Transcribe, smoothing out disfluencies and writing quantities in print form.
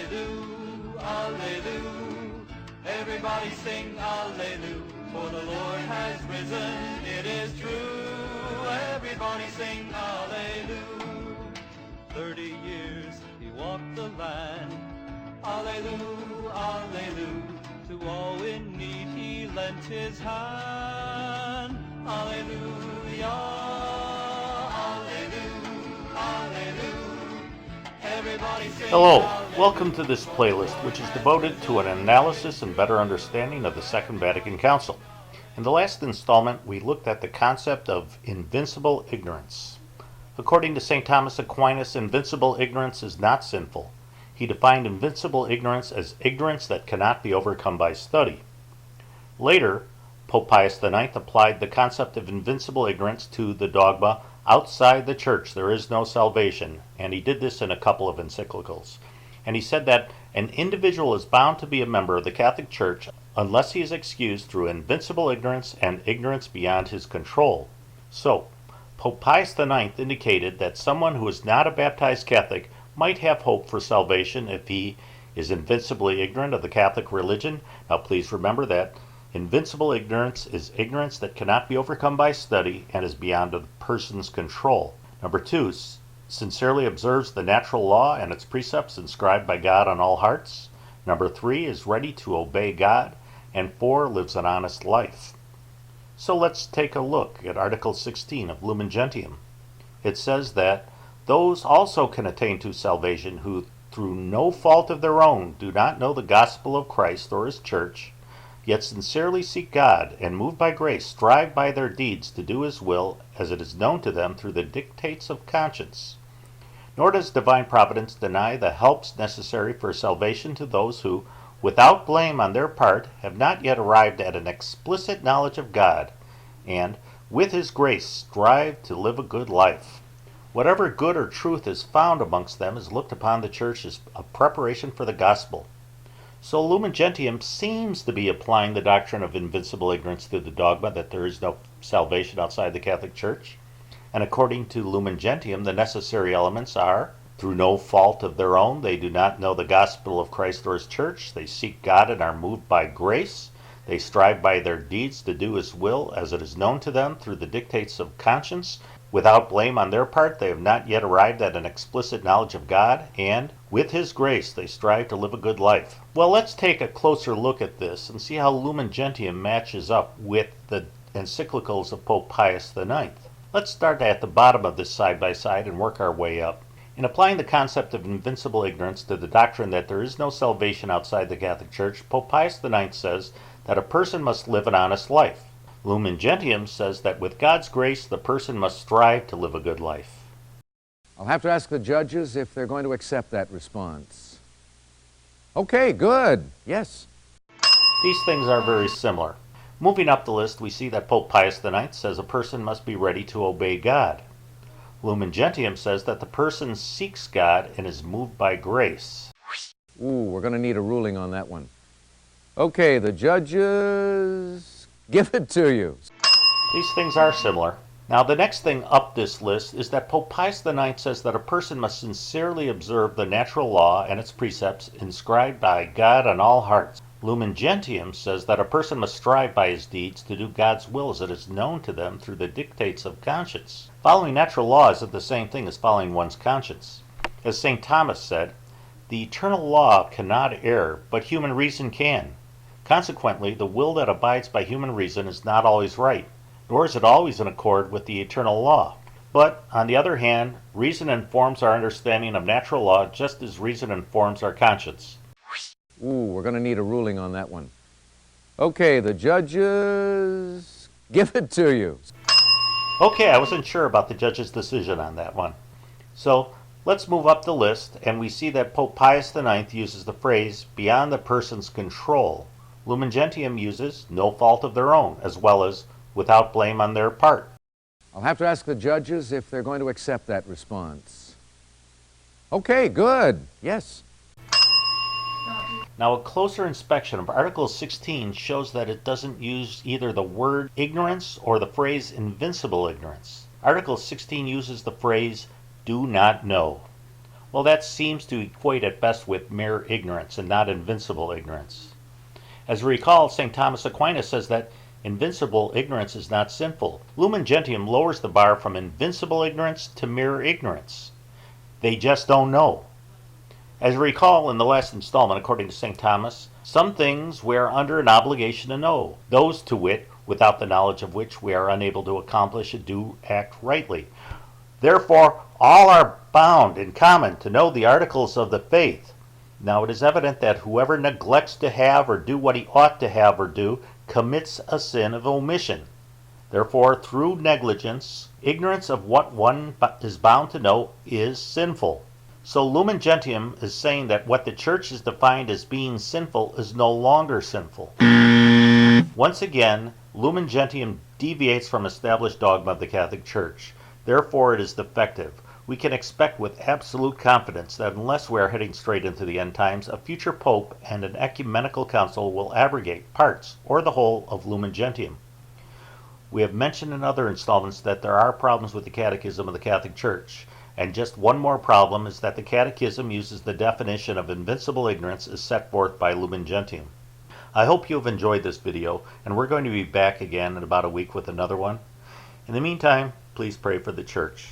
Alleluia, Alleluia. Everybody sing Alleluia, for the Lord has risen, it is true. Everybody sing Alleluia. 30 years he walked the land. Alleluia, Alleluia. To all in need he lent his hand. Alleluia, Alleluia, Alleluia. Everybody sing Hello, Alleluia. welcome to this playlist, which is devoted to an analysis and better understanding of the Second Vatican Council. In the last installment, we looked at the concept of invincible ignorance. According to St. Thomas Aquinas, invincible ignorance is not sinful. He defined invincible ignorance as ignorance that cannot be overcome by study. Later, Pope Pius IX applied the concept of invincible ignorance to the dogma, outside the church there is no salvation, and he did this in a couple of encyclicals. And he said that an individual is bound to be a member of the Catholic Church unless he is excused through invincible ignorance and ignorance beyond his control. So, Pope Pius IX indicated that someone who is not a baptized Catholic might have hope for salvation if he is invincibly ignorant of the Catholic religion. Now please remember that invincible ignorance is ignorance that cannot be overcome by study and is beyond a person's control. Number 2, sincerely observes the natural law and its precepts inscribed by God on all hearts. Number 3, is ready to obey God. And 4, lives an honest life. So let's take a look at Article 16 of Lumen Gentium. It says that those also can attain to salvation who, through no fault of their own, do not know the gospel of Christ or his church, yet sincerely seek God, and moved by grace, strive by their deeds to do his will, as it is known to them through the dictates of conscience. Nor does divine providence deny the helps necessary for salvation to those who, without blame on their part, have not yet arrived at an explicit knowledge of God, and, with his grace, strive to live a good life. Whatever good or truth is found amongst them is looked upon the Church as a preparation for the gospel. So Lumen Gentium seems to be applying the doctrine of invincible ignorance to the dogma that there is no salvation outside the Catholic Church. And according to Lumen Gentium, the necessary elements are: through no fault of their own, they do not know the gospel of Christ or his church. They seek God and are moved by grace. They strive by their deeds to do his will, as it is known to them through the dictates of conscience. Without blame on their part, they have not yet arrived at an explicit knowledge of God, and, with his grace, they strive to live a good life. Well, let's take a closer look at this and see how Lumen Gentium matches up with the encyclicals of Pope Pius IX. Let's start at the bottom of this side-by-side and work our way up. In applying the concept of invincible ignorance to the doctrine that there is no salvation outside the Catholic Church, Pope Pius IX says that a person must live an honest life. Lumen Gentium says that with God's grace, the person must strive to live a good life. I'll have to ask the judges if they're going to accept that response. Okay, good. Yes. These things are very similar. Moving up the list, we see that Pope Pius IX says a person must be ready to obey God. Lumen Gentium says that the person seeks God and is moved by grace. Ooh, we're going to need a ruling on that one. Okay, the judges, give it to you. These things are similar. Now, the next thing up this list is that Pope Pius IX says that a person must sincerely observe the natural law and its precepts inscribed by God on all hearts. Lumen Gentium says that a person must strive by his deeds to do God's will as it is known to them through the dictates of conscience. Following natural law isn't the same thing as following one's conscience. As St. Thomas said, the eternal law cannot err, but human reason can. Consequently, the will that abides by human reason is not always right, nor is it always in accord with the eternal law. But, on the other hand, reason informs our understanding of natural law just as reason informs our conscience. Ooh, we're going to need a ruling on that one. Okay, the judges, give it to you. Okay, I wasn't sure about the judge's decision on that one. So, let's move up the list, and we see that Pope Pius IX uses the phrase, beyond the person's control. Lumen Gentium uses no fault of their own, as well as without blame on their part. I'll have to ask the judges if they're going to accept that response. Okay, good. Yes. Now, a closer inspection of Article 16 shows that it doesn't use either the word ignorance or the phrase invincible ignorance. Article 16 uses the phrase do not know. Well, that seems to equate at best with mere ignorance and not invincible ignorance. As we recall, St. Thomas Aquinas says that invincible ignorance is not sinful. Lumen Gentium lowers the bar from invincible ignorance to mere ignorance. They just don't know. As we recall in the last installment, according to St. Thomas, some things we are under an obligation to know, those to wit, without the knowledge of which we are unable to accomplish a due act rightly. Therefore, all are bound in common to know the articles of the faith. Now it is evident that whoever neglects to have or do what he ought to have or do commits a sin of omission. Therefore, through negligence, ignorance of what one is bound to know is sinful. So Lumen Gentium is saying that what the Church has defined as being sinful is no longer sinful. Once again, Lumen Gentium deviates from established dogma of the Catholic Church. Therefore, it is defective. We can expect with absolute confidence that unless we are heading straight into the end times, a future pope and an ecumenical council will abrogate parts or the whole of Lumen Gentium. We have mentioned in other installments that there are problems with the Catechism of the Catholic Church, and just one more problem is that the Catechism uses the definition of invincible ignorance as set forth by Lumen Gentium. I hope you have enjoyed this video, and we're going to be back again in about a week with another one. In the meantime, please pray for the Church.